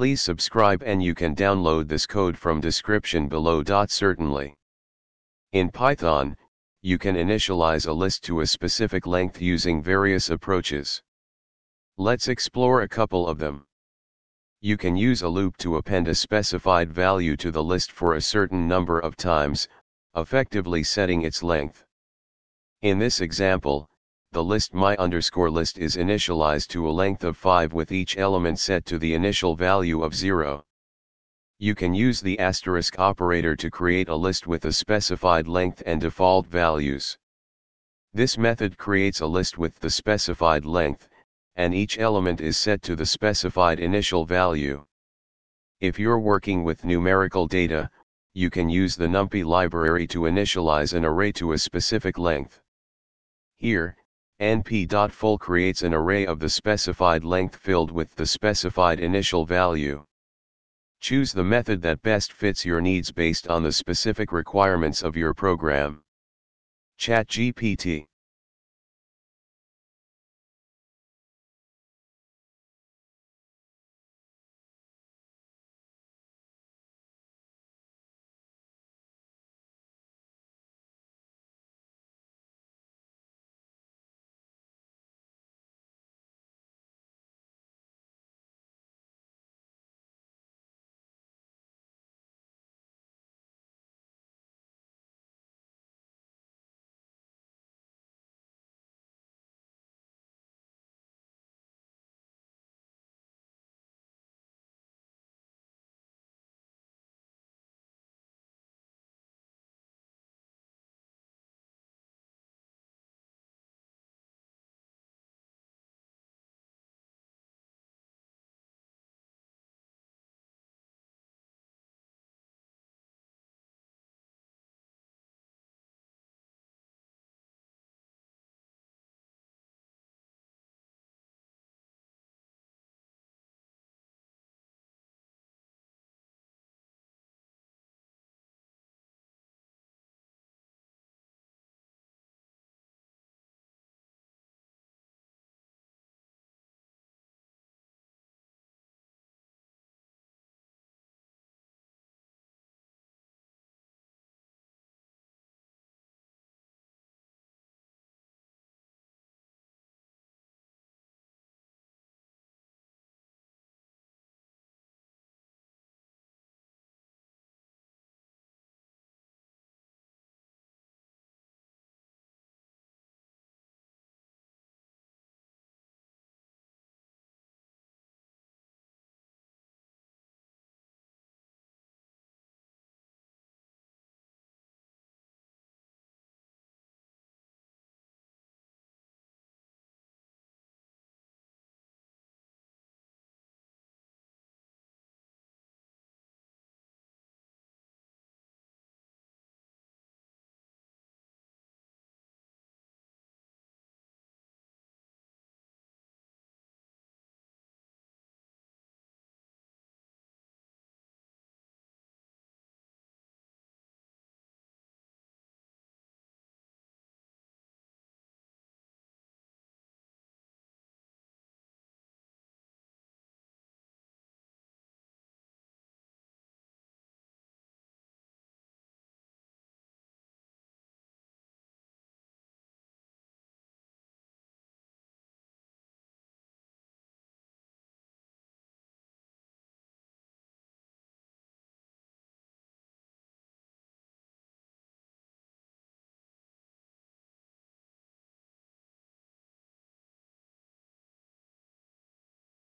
Please subscribe and you can download this code from description below. Certainly. In Python, you can initialize a list to a specific length using various approaches. Let's explore a couple of them. You can use a loop to append a specified value to the list for a certain number of times, effectively setting its length. In this example, the list my_list is initialized to a length of 5 with each element set to the initial value of 0. You can use the asterisk operator to create a list with a specified length and default values. This method creates a list with the specified length, and each element is set to the specified initial value. If you're working with numerical data, you can use the numpy library to initialize an array to a specific length. Here, np.full creates an array of the specified length filled with the specified initial value. Choose the method that best fits your needs based on the specific requirements of your program. ChatGPT.